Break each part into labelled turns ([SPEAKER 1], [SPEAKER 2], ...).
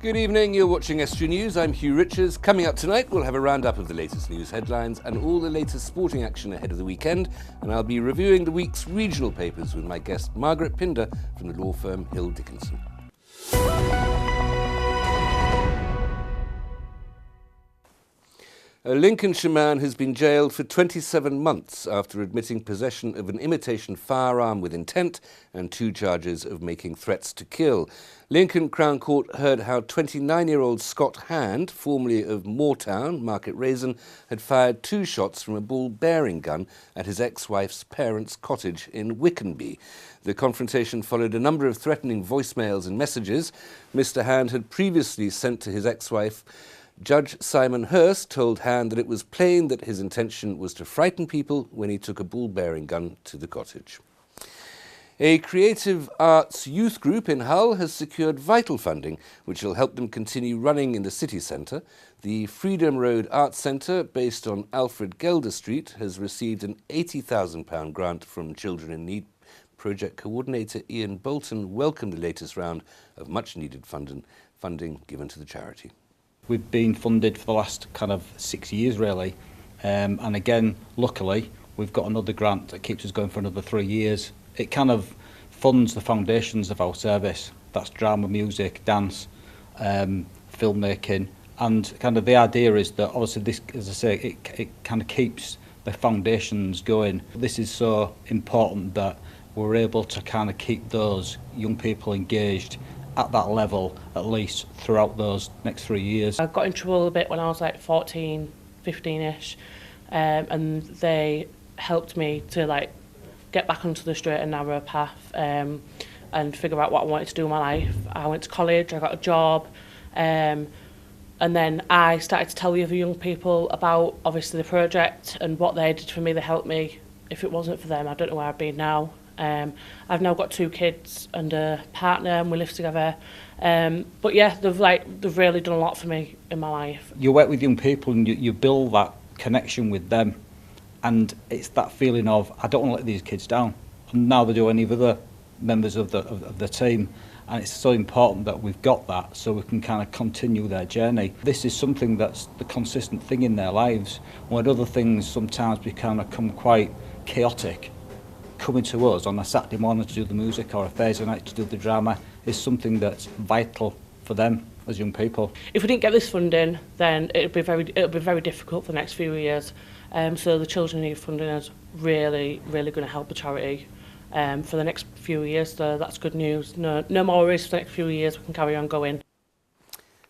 [SPEAKER 1] Good evening, you're watching Estuary News. I'm Hugh Riches. Coming up tonight, we'll have a roundup of the latest news headlines and all the latest sporting action ahead of the weekend. And I'll be reviewing the week's regional papers with my guest Margaret Pinder from the law firm Hill Dickinson. A Lincolnshire man has been jailed for 27 months after admitting possession of an imitation firearm with intent and 2 charges of making threats to kill. Lincoln Crown Court heard how 29-year-old Scott Hand, formerly of Moortown, Market Raisin, had fired 2 shots from a ball-bearing gun at his ex-wife's parents' cottage in Wickenby. The confrontation followed a number of threatening voicemails and messages. Mr. Hand had previously sent to his ex-wife. Judge Simon Hurst told Hand that it was plain that his intention was to frighten people when he took a ball-bearing gun to the cottage. A creative arts youth group in Hull has secured vital funding, which will help them continue running in the city centre. The Freedom Road Arts Centre, based on Alfred Gelder Street, has received an £80,000 grant from Children in Need. Project coordinator Ian Bolton welcomed the latest round of much-needed funding given to the charity.
[SPEAKER 2] We've been funded for the last kind of 6 years really, and again luckily we've got another grant that keeps us going for another 3 years. It kind of funds the foundations of our service. That's drama, music, dance, filmmaking, and kind of the idea is that obviously this, as I say, it kind of keeps the foundations going. This is so important that we're able to kind of keep those young people engaged at that level, at least throughout those next 3 years.
[SPEAKER 3] I got in trouble a bit when I was like 14, 15-ish, and they helped me to get back onto the straight and narrow path and figure out what I wanted to do in my life. I went to college, I got a job, and then I started to tell the other young people about obviously the project and what they did for me. They helped me. If it wasn't for them, I don't know where I'd be now. I've now got 2 kids and a partner, and we live together. But yeah, they've really done a lot for me in my life.
[SPEAKER 2] You work with young people and you build that connection with them, and it's that feeling of I don't want to let these kids down. And now they do any of other members of the team, and it's so important that we've got that so we can kind of continue their journey. This is something that's the consistent thing in their lives, when other things sometimes become quite chaotic. Coming to us on a Saturday morning to do the music or a Thursday night to do the drama is something that's vital for them as young people. If
[SPEAKER 3] we didn't get this funding, then it'll be very difficult for the next few years. So the Children Need funding is really going to help the charity for the next few years. So that's good news. No more worries for the next few years. We can carry on going.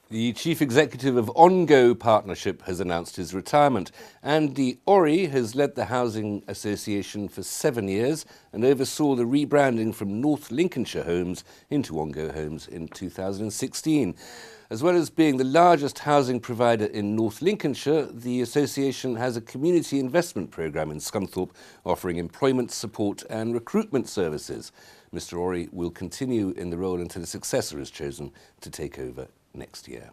[SPEAKER 1] The Chief Executive of OnGo Partnership has announced his retirement. Andy Estuary has led the Housing Association for 7 years and oversaw the rebranding from North Lincolnshire Homes into OnGo Homes in 2016. As well as being the largest housing provider in North Lincolnshire, the association has a community investment programme in Scunthorpe offering employment support and recruitment services. Mr. Estuary will continue in the role until a successor is chosen to take over next year.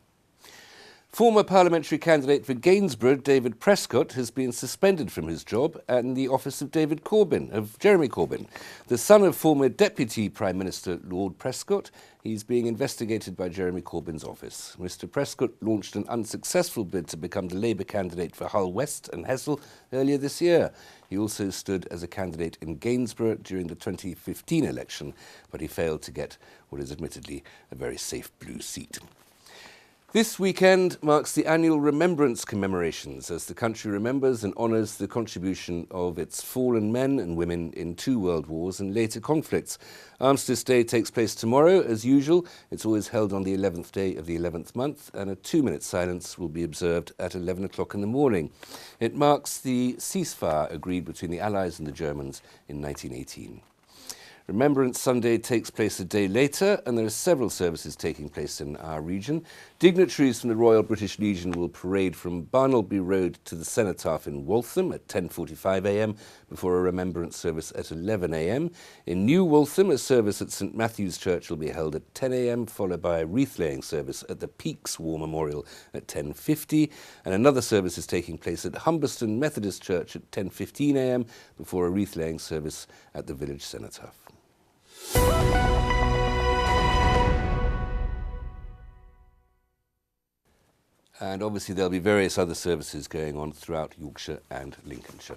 [SPEAKER 1] Former parliamentary candidate for Gainsborough, David Prescott, has been suspended from his job in the office of Jeremy Corbyn. The son of former Deputy Prime Minister Lord Prescott, he's being investigated by Jeremy Corbyn's office. Mr. Prescott launched an unsuccessful bid to become the Labour candidate for Hull West and Hessle earlier this year. He also stood as a candidate in Gainsborough during the 2015 election, but he failed to get what is admittedly a very safe blue seat. This weekend marks the annual Remembrance commemorations as the country remembers and honours the contribution of its fallen men and women in 2 world wars and later conflicts. Armistice Day takes place tomorrow, as usual. It's always held on the 11th day of the 11th month, and a 2-minute silence will be observed at 11 o'clock in the morning. It marks the ceasefire agreed between the Allies and the Germans in 1918. Remembrance Sunday takes place a day later, and there are several services taking place in our region. Dignitaries from the Royal British Legion will parade from Barnelby Road to the Cenotaph in Waltham at 10:45 a.m. before a remembrance service at 11 a.m. In New Waltham, a service at St Matthew's Church will be held at 10 a.m, followed by a wreath-laying service at the Peaks War Memorial at 10:50, and another service is taking place at Humberston Methodist Church at 10:15 a.m. before a wreath-laying service at the village cenotaph. And obviously there'll be various other services going on throughout Yorkshire and Lincolnshire.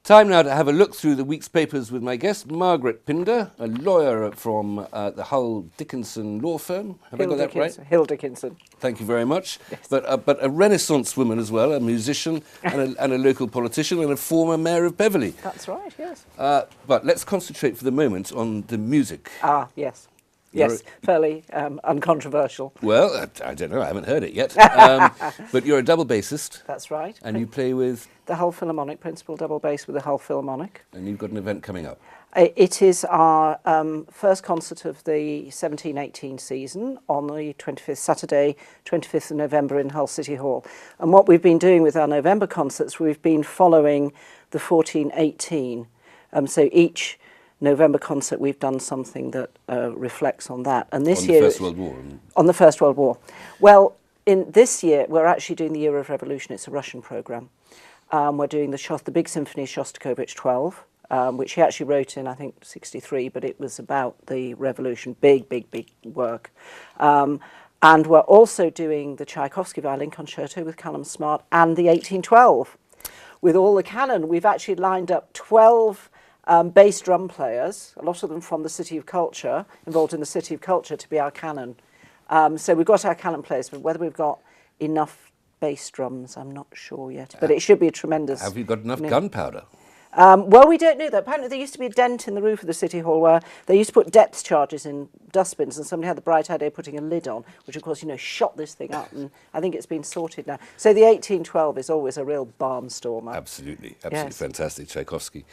[SPEAKER 1] Time now to have a look through the week's papers with my guest, Margaret Pinder, a lawyer from the Hull Dickinson law firm. Have I got that right?
[SPEAKER 4] Hill Dickinson.
[SPEAKER 1] Thank you very much.
[SPEAKER 4] Yes.
[SPEAKER 1] But a Renaissance woman as well, a musician and a local politician and a former mayor of Beverley.
[SPEAKER 4] That's right, yes.
[SPEAKER 1] But let's concentrate for the moment on the music.
[SPEAKER 4] Ah, yes. Yes, fairly uncontroversial.
[SPEAKER 1] Well, I don't know, I haven't heard it yet. But you're a double bassist.
[SPEAKER 4] That's right.
[SPEAKER 1] And you play with?
[SPEAKER 4] The Hull Philharmonic, principal double bass with the Hull Philharmonic.
[SPEAKER 1] And you've got an event coming up.
[SPEAKER 4] It is our first concert of the 17-18 season on the 25th, Saturday, 25th of November in Hull City Hall. And what we've been doing with our November concerts, we've been following the 14-18. So each November concert, we've done something that reflects on that. And this year,
[SPEAKER 1] on the First World War.
[SPEAKER 4] On the First World War. Well, in this year, we're actually doing the Year of Revolution. It's a Russian programme. We're doing the big symphony Shostakovich 12, which he actually wrote in, I think, 63, but it was about the revolution. Big, big, big work. And we're also doing the Tchaikovsky Violin Concerto with Callum Smart and the 1812 with all the canon. We've actually lined up 12 bass drum players, a lot of them from the City of Culture, involved in the City of Culture, to be our canon. So we've got our canon players, but whether we've got enough bass drums, I'm not sure yet. But it should be a tremendous...
[SPEAKER 1] Have you got enough gunpowder?
[SPEAKER 4] Well, we don't know that. Apparently there used to be a dent in the roof of the City Hall where they used to put depth charges in dustbins, and somebody had the bright idea of putting a lid on, which of course, shot this thing up, and I think it's been sorted now. So the 1812 is always a real barnstormer.
[SPEAKER 1] Absolutely,
[SPEAKER 4] Yes.
[SPEAKER 1] Fantastic, Tchaikovsky.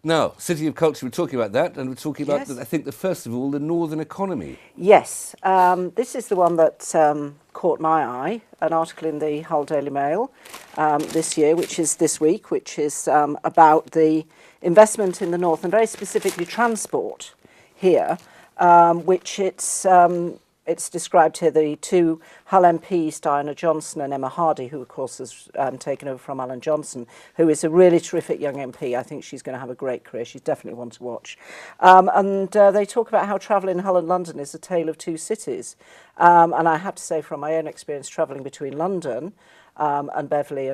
[SPEAKER 1] Now, City of Culture, we're talking about that, and we're talking about,
[SPEAKER 4] Yes.
[SPEAKER 1] I think, first of all, the Northern economy.
[SPEAKER 4] Yes, this is the one that caught my eye, an article in the Hull Daily Mail this year, which is this week, which is about the investment in the north, and very specifically transport here, which it's described here, the two Hull MPs, Diana Johnson and Emma Hardy, who of course has taken over from Alan Johnson, who is a really terrific young MP. I think she's going to have a great career. She's definitely one to watch. And they talk about how travel in Hull and London is a tale of two cities. And I have to say, from my own experience travelling between London and Beverley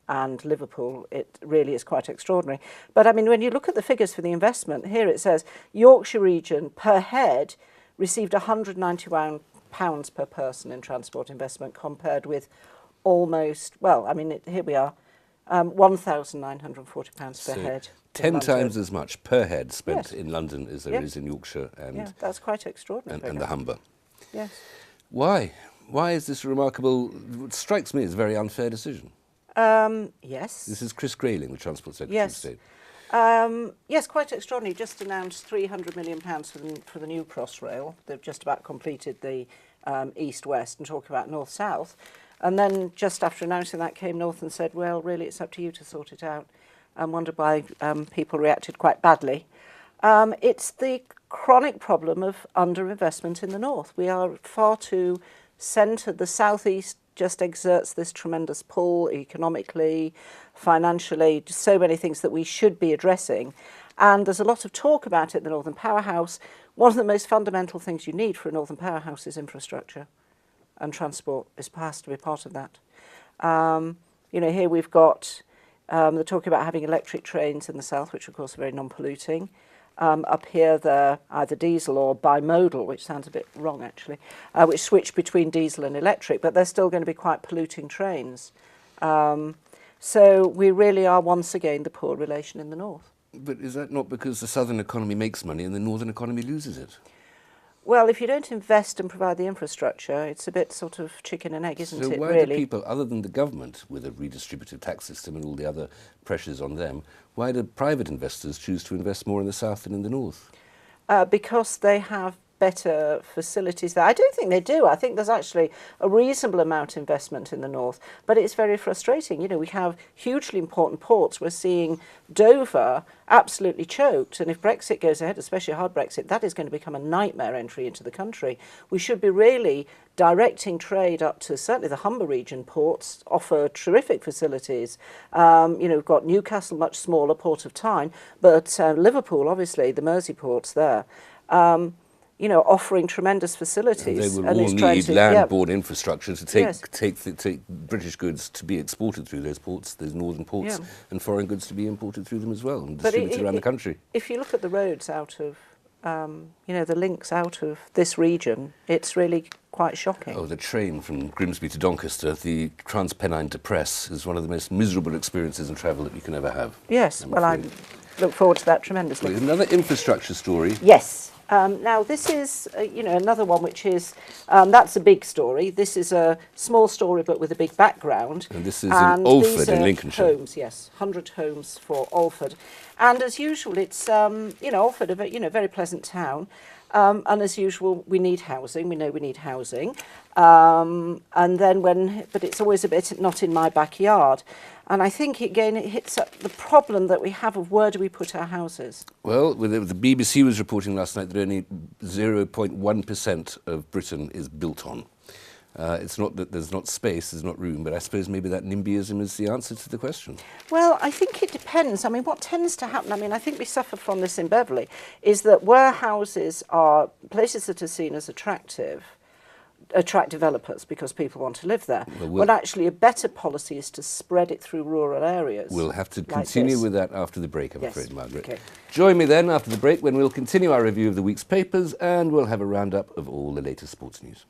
[SPEAKER 4] and Liverpool, it really is quite extraordinary. But I mean, when you look at the figures for the investment, here it says Yorkshire region per head received £191 per person in transport investment, compared with almost, well, I mean, here we are, £1,940 per head.
[SPEAKER 1] 10 times as much per head spent in London as there is in Yorkshire and,
[SPEAKER 4] that's quite extraordinary.
[SPEAKER 1] and the Humber.
[SPEAKER 4] Yes.
[SPEAKER 1] Why? Why is this remarkable? It strikes me as a very unfair decision.
[SPEAKER 4] Yes.
[SPEAKER 1] This is Chris Grayling, the Transport Secretary of State.
[SPEAKER 4] Yes, quite extraordinary. Just announced £300 million for the new Crossrail. They've just about completed the east-west and talk about north-south. And then just after announcing that came North and said, well, really, it's up to you to sort it out. And wondered why people reacted quite badly. It's the chronic problem of underinvestment in the north. We are far too centred. The southeast just exerts this tremendous pull economically, financially, just so many things that we should be addressing. And there's a lot of talk about it in the Northern Powerhouse. One of the most fundamental things you need for a Northern Powerhouse is infrastructure, and transport has to be part of that. Here we've got, they're talking about having electric trains in the south, which of course are very non-polluting. Up here, they're either diesel or bimodal, which sounds a bit wrong actually, which switch between diesel and electric, but they're still going to be quite polluting trains. So we really are once again the poor relation in the north.
[SPEAKER 1] But is that not because the southern economy makes money and the northern economy loses it?
[SPEAKER 4] Well, if you don't invest and provide the infrastructure, it's a bit sort of chicken and egg, isn't it,
[SPEAKER 1] So why
[SPEAKER 4] really?
[SPEAKER 1] do people, other than the government, with a redistributive tax system and all the other pressures on them, why do private investors choose to invest more in the south than in the north?
[SPEAKER 4] Because they have better facilities there. I don't think they do. I think there's actually a reasonable amount of investment in the north, but it's very frustrating. We have hugely important ports. We're seeing Dover absolutely choked, and if Brexit goes ahead, especially a hard Brexit, that is going to become a nightmare entry into the country. We should be really directing trade up to certainly the Humber region ports, offer terrific facilities. We've got Newcastle, much smaller, Port of Tyne, but Liverpool, obviously, the Mersey ports there. you know, offering tremendous facilities.
[SPEAKER 1] They will
[SPEAKER 4] and
[SPEAKER 1] all
[SPEAKER 4] is trying
[SPEAKER 1] need
[SPEAKER 4] to,
[SPEAKER 1] land-borne infrastructure to take,
[SPEAKER 4] Yes.
[SPEAKER 1] take British goods to be exported through those ports, those northern ports,
[SPEAKER 4] Yeah.
[SPEAKER 1] and foreign goods to be imported through them as well and
[SPEAKER 4] But
[SPEAKER 1] distributed around the country.
[SPEAKER 4] If you look at the roads out of, you know, the links out of this region, it's really quite shocking.
[SPEAKER 1] Oh, the train from Grimsby to Doncaster, the Transpennine to Press, is one of the most miserable experiences in travel that you can ever have.
[SPEAKER 4] Yes,
[SPEAKER 1] I'm
[SPEAKER 4] well, I
[SPEAKER 1] afraid.
[SPEAKER 4] look forward to that tremendously.
[SPEAKER 1] Well, another infrastructure story.
[SPEAKER 4] Yes. Now, this is, you know, another one which is, that's a big story. This is a small story but with a big background.
[SPEAKER 1] And this is in Alford
[SPEAKER 4] these
[SPEAKER 1] in
[SPEAKER 4] are
[SPEAKER 1] Lincolnshire.
[SPEAKER 4] Homes, yes, 100 homes for Alford. And as usual, it's, you know, Alford, a very pleasant town. And as usual, we need housing. We know we need housing. And then but it's always a bit not in my backyard. And I think, again, it hits up the problem that we have of where do we put our houses.
[SPEAKER 1] Well, the BBC was reporting last night that only 0.1% of Britain is built on. It's not that there's not space, there's not room, but I suppose maybe that NIMBYism is the answer to the question.
[SPEAKER 4] Well, I think it depends. I mean, what tends to happen, I mean, I think we suffer from this in Beverley, is that where houses are places that are seen as attract developers because people want to live there. When actually a better policy is to spread it through rural areas.
[SPEAKER 1] We'll have to
[SPEAKER 4] like
[SPEAKER 1] continue
[SPEAKER 4] this.
[SPEAKER 1] with that after the break, I'm
[SPEAKER 4] Yes.
[SPEAKER 1] afraid, Margaret.
[SPEAKER 4] Okay.
[SPEAKER 1] Join me then after the break when we'll continue our review of the week's papers and we'll have a roundup of all the latest sports news.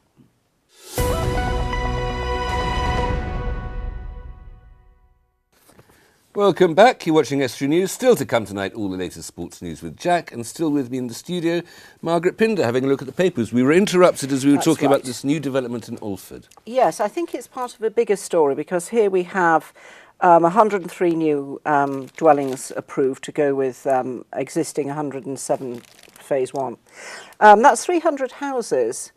[SPEAKER 1] Welcome back. You're watching Estuary News. Still to come tonight, all the latest sports news with Jack, and still with me in the studio, Margaret Pinder, having a look at the papers. We were interrupted as we were
[SPEAKER 4] That's
[SPEAKER 1] talking
[SPEAKER 4] right.
[SPEAKER 1] about this new development in Alford.
[SPEAKER 4] Yes, I think it's part of a bigger story because here we have 103 new dwellings approved to go with existing 107 phase one. That's 300 houses.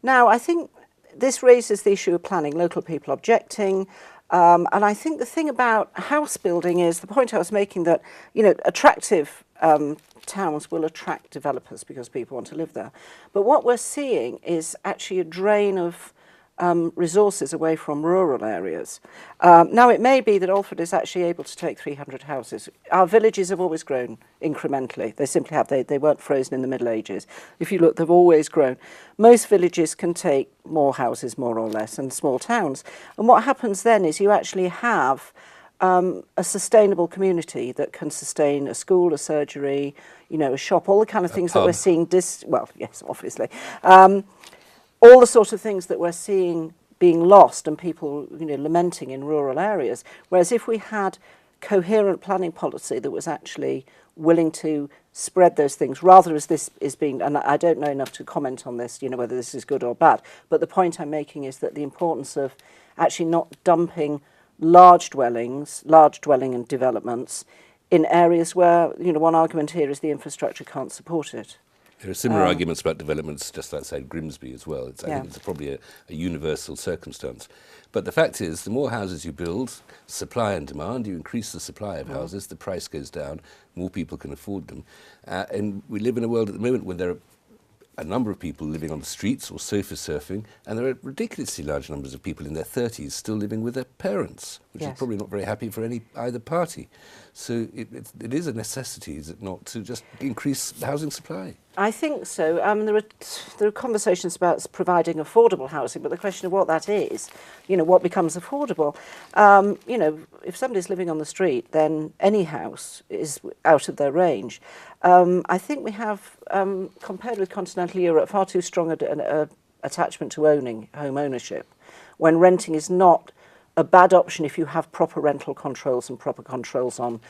[SPEAKER 4] Now, I think this raises the issue of planning, local people objecting. And I think the thing about house building is the point I was making that, you know, attractive towns will attract developers because people want to live there. But what we're seeing is actually a drain of resources away from rural areas. Now, it may be that Alford is actually able to take 300 houses. Our villages have always grown incrementally. They simply have. They weren't frozen in the Middle Ages. If you look, they've always grown. Most villages can take more houses, more or less, and small towns. And what happens then is you actually have a sustainable community that can sustain a school, a surgery, you know, a shop, all the kind of things that we're seeing. Well, yes, obviously. All the sort of things that we're seeing being lost and people, you know, lamenting in rural areas. Whereas if we had coherent planning policy that was actually willing to spread those things, rather as this is being, and I don't know enough to comment on this, you know, whether this is good or bad, but the point I'm making is that the importance of actually not dumping large dwelling and developments in areas where, you know, one argument here is the infrastructure can't support it.
[SPEAKER 1] There are similar arguments about developments just outside Grimsby as well. I
[SPEAKER 4] Yeah.
[SPEAKER 1] think it's probably a universal circumstance. But the fact is, the more houses you build, supply and demand, you increase the supply of houses, the price goes down, more people can afford them. And we live in a world at the moment where there are a number of people living on the streets or sofa surfing, and there are ridiculously large numbers of people in their 30s still living with their parents, which is probably not very happy for either party. So it is a necessity, is it not, to just increase the housing supply?
[SPEAKER 4] I think so. There are conversations about providing affordable housing, but the question of what that is, you know, what becomes affordable. You know, if somebody's living on the street, then any house is out of their range. I think we have, compared with continental Europe, far too strong an attachment to home ownership, when renting is not a bad option if you have proper rental controls and proper controls on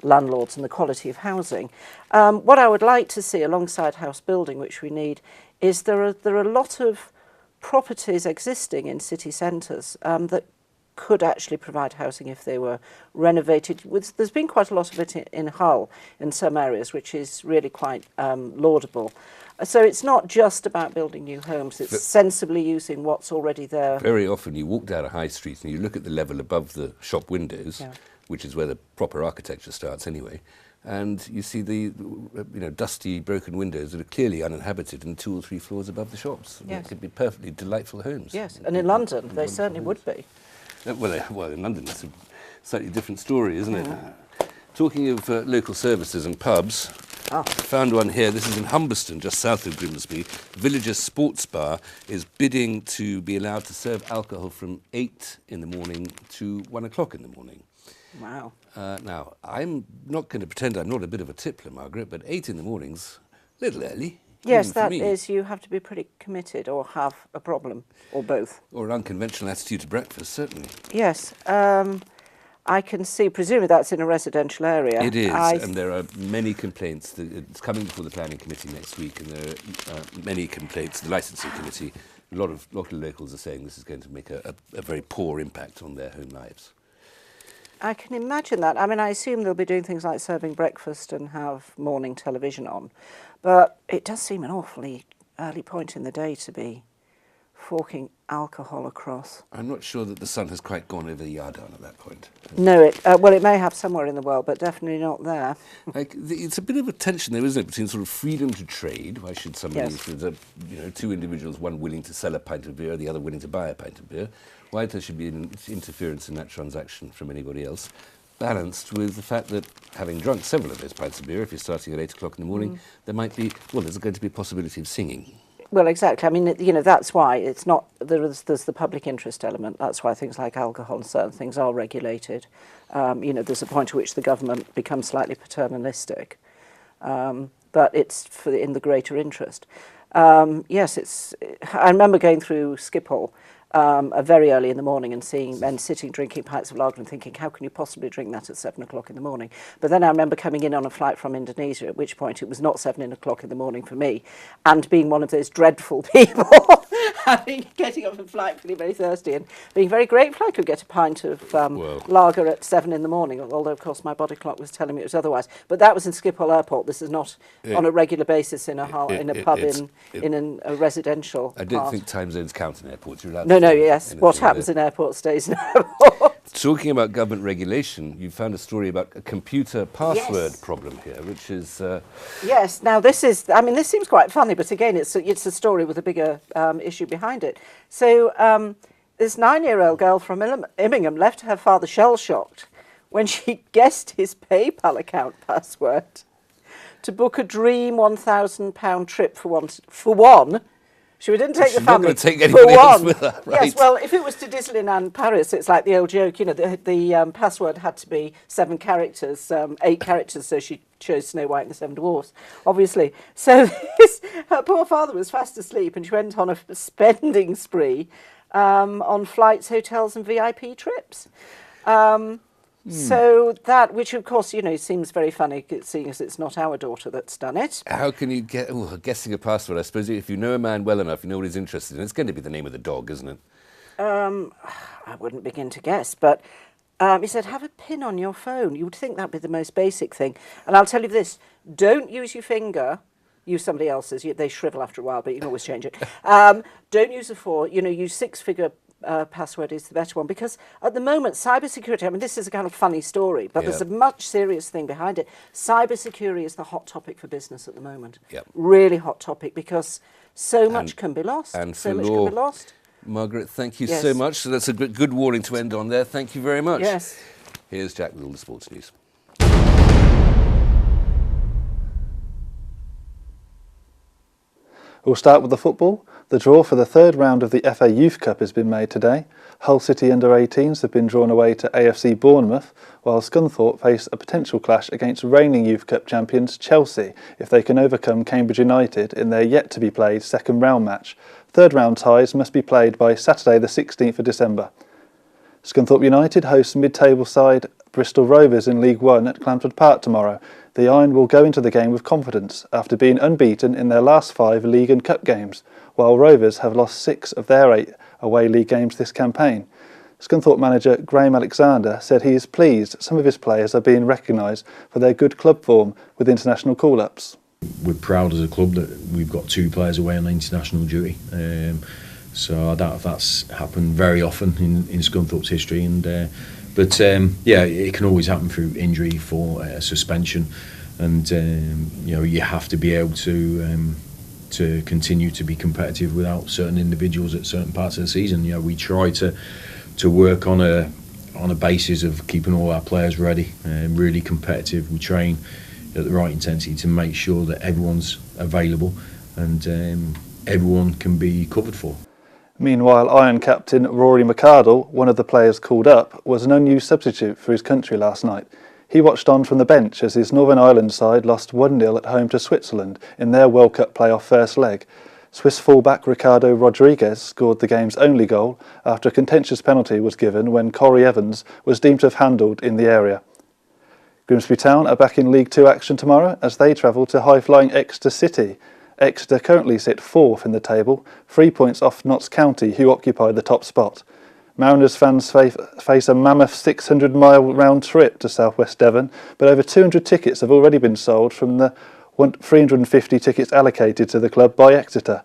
[SPEAKER 4] landlords and the quality of housing. What I would like to see alongside house building, which we need, is there are a lot of properties existing in city centres that could actually provide housing if they were renovated. There's been quite a lot of it in Hull in some areas, which is really quite laudable. So it's not just about building new homes, it's sensibly using what's already there.
[SPEAKER 1] Very often you walk down a high street and you look at the level above the shop windows, which is where the proper architecture starts anyway, and you see the dusty, broken windows that are clearly uninhabited and 2 or 3 floors above the shops.
[SPEAKER 4] Yes.
[SPEAKER 1] They could be perfectly delightful homes.
[SPEAKER 4] Yes, and in London they certainly would be.
[SPEAKER 1] Well, in London it's a slightly different story, isn't it? Talking of local services and pubs, I found one here. This is in Humberston, just south of Grimsby. Villagers Sports Bar is bidding to be allowed to serve alcohol from 8 in the morning to 1 o'clock in the morning.
[SPEAKER 4] Wow.
[SPEAKER 1] Now, I'm not going to pretend I'm not a bit of a tippler, Margaret, but 8 in the morning's a little early.
[SPEAKER 4] Yes,
[SPEAKER 1] even for
[SPEAKER 4] that
[SPEAKER 1] me.
[SPEAKER 4] is, you have to be pretty committed or have a problem, or both.
[SPEAKER 1] Or an unconventional attitude to breakfast, certainly.
[SPEAKER 4] Yes. I can see, presumably that's in a residential area.
[SPEAKER 1] It is, and there are many complaints. It's coming before the planning committee next week, and there are many complaints. The licensing committee, a lot of locals are saying this is going to make a very poor impact on their home lives.
[SPEAKER 4] I can imagine that. I mean, I assume they'll be doing things like serving breakfast and have morning television on, but it does seem an awfully early point in the day to be forking alcohol across.
[SPEAKER 1] I'm not sure that the sun has quite gone over the Yardown at that point.
[SPEAKER 4] No, well, it may have somewhere in the world, but definitely not there.
[SPEAKER 1] It's a bit of a tension there, isn't it, between sort of freedom to trade. Why should somebody,
[SPEAKER 4] Yes.
[SPEAKER 1] if there's two individuals, one willing to sell a pint of beer, the other willing to buy a pint of beer, why there should be an interference in that transaction from anybody else, balanced with the fact that having drunk several of those pints of beer, if you're starting at 8 o'clock in the morning, there's going to be a possibility of singing.
[SPEAKER 4] Well, exactly. I mean, that's why it's not, there's the public interest element. That's why things like alcohol and certain things are regulated. There's a point at which the government becomes slightly paternalistic, but it's in the greater interest. Yes, I remember going through Schiphol very early in the morning and seeing men sitting drinking pints of lager and thinking, how can you possibly drink that at 7 o'clock in the morning? But then I remember coming in on a flight from Indonesia, at which point it was not 7 o'clock in the morning for me, and being one of those dreadful people, getting off a flight feeling very thirsty and being very grateful I could get a pint of lager at 7 in the morning, although of course my body clock was telling me it was otherwise. But that was in Schiphol Airport. This is not on a regular basis in a pub in a residential
[SPEAKER 1] I don't
[SPEAKER 4] part.
[SPEAKER 1] think time zones count in airports. You're allowed
[SPEAKER 4] No,
[SPEAKER 1] to do
[SPEAKER 4] yes.
[SPEAKER 1] anything
[SPEAKER 4] What happens
[SPEAKER 1] there.
[SPEAKER 4] in airports stays in airports.
[SPEAKER 1] Talking about government regulation, you found a story about a computer password
[SPEAKER 4] Yes.
[SPEAKER 1] problem here, which is...
[SPEAKER 4] Yes. Now, this seems quite funny, but again, it's a story with a bigger issue behind it. So this 9-year-old girl from Immingham left her father shell-shocked when she guessed his PayPal account password to book a dream £1,000 trip for one. She didn't take the
[SPEAKER 1] She's not
[SPEAKER 4] family
[SPEAKER 1] going to take
[SPEAKER 4] for
[SPEAKER 1] anybody else
[SPEAKER 4] one.
[SPEAKER 1] with her, right?
[SPEAKER 4] Yes, well, if it was to Disneyland and Paris, it's like the old joke, the password had to be 7 characters, 8 characters, so she chose Snow White and the 7 Dwarfs, obviously. So her poor father was fast asleep and she went on a spending spree on flights, hotels and VIP trips. So that, which of course, seems very funny, seeing as it's not our daughter that's done it.
[SPEAKER 1] How can you get... guessing a password, I suppose if you know a man well enough, you know what he's interested in. It's going to be the name of the dog, isn't it?
[SPEAKER 4] I wouldn't begin to guess, but he said, have a pin on your phone. You would think that'd be the most basic thing. And I'll tell you this, don't use your finger. Use somebody else's. They shrivel after a while, but you can always change it. Don't use a 4. Use 6-figure password is the better one, because at the moment, cybersecurity, I mean, this is a kind of funny story, but there's a much serious thing behind it. Cybersecurity is the hot topic for business at the moment.
[SPEAKER 1] Yep.
[SPEAKER 4] Really hot topic, because so much can be lost.
[SPEAKER 1] And
[SPEAKER 4] so
[SPEAKER 1] for
[SPEAKER 4] much
[SPEAKER 1] law.
[SPEAKER 4] can be lost.
[SPEAKER 1] Margaret, thank you
[SPEAKER 4] Yes.
[SPEAKER 1] so much. So that's a good warning to end on there. Thank you very much.
[SPEAKER 4] Yes.
[SPEAKER 1] Here's Jack with all the sports news.
[SPEAKER 5] We'll start with the football. The draw for the third round of the FA Youth Cup has been made today. Hull City under-18s have been drawn away to AFC Bournemouth, while Scunthorpe face a potential clash against reigning Youth Cup champions Chelsea if they can overcome Cambridge United in their yet-to-be-played second round match. Third round ties must be played by Saturday the 16th of December. Scunthorpe United hosts mid-table side Bristol Rovers in League One at Clanford Park tomorrow. The Iron will go into the game with confidence after being unbeaten in their last 5 league and cup games, while Rovers have lost 6 of their 8 away league games this campaign. Scunthorpe manager Graham Alexander said he is pleased some of his players are being recognised for their good club form with international call-ups.
[SPEAKER 6] We're proud as a club that we've got 2 players away on international duty. So I doubt if that's happened very often in Scunthorpe's history. But it can always happen through injury, for suspension, and you have to be able to continue to be competitive without certain individuals at certain parts of the season. We try to work on a basis of keeping all our players ready and really competitive. We train at the right intensity to make sure that everyone's available and everyone can be covered for.
[SPEAKER 5] Meanwhile, Iron captain Rory McArdle, one of the players called up, was an unused substitute for his country last night. He watched on from the bench as his Northern Ireland side lost 1-0 at home to Switzerland in their World Cup playoff first leg. Swiss fullback Ricardo Rodriguez scored the game's only goal after a contentious penalty was given when Corey Evans was deemed to have handled in the area. Grimsby Town are back in League 2 action tomorrow as they travel to high-flying Exeter City. Exeter currently sit 4th in the table, 3 points off Notts County, who occupy the top spot. Mariners fans face a mammoth 600-mile round trip to southwest Devon, but over 200 tickets have already been sold from the 350 tickets allocated to the club by Exeter.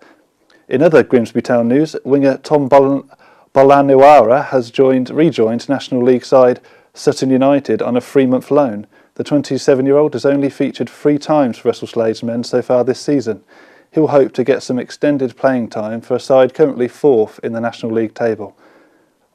[SPEAKER 5] In other Grimsby Town news, winger Tom Bolanuara has rejoined National League side Sutton United on a 3-month loan. The 27-year-old has only featured 3 times for Russell Slade's men so far this season. He will hope to get some extended playing time for a side currently 4th in the National League table.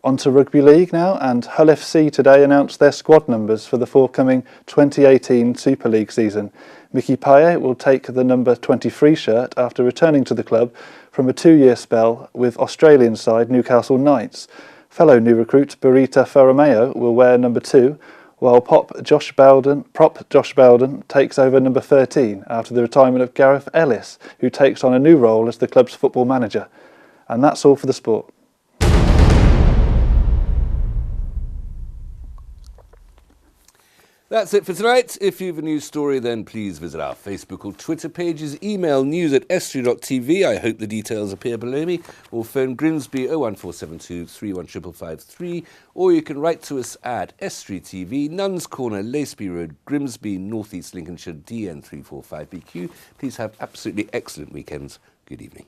[SPEAKER 5] On to Rugby League now, and Hull FC today announced their squad numbers for the forthcoming 2018 Super League season. Mickey Payet will take the number 23 shirt after returning to the club from a 2-year spell with Australian side Newcastle Knights. Fellow new recruit Barita Farameo will wear number 2, while prop Josh Bowden takes over number 13 after the retirement of Gareth Ellis, who takes on a new role as the club's football manager. And that's all for the sport.
[SPEAKER 1] That's it for tonight. If you have a news story, then please visit our Facebook or Twitter pages. Email news@estuary.tv. I hope the details appear below me. Or phone Grimsby 01472 3155553. Or you can write to us at Estuary TV, Nuns Corner, Laceby Road, Grimsby, North East Lincolnshire, DN345BQ. Please have absolutely excellent weekends. Good evening.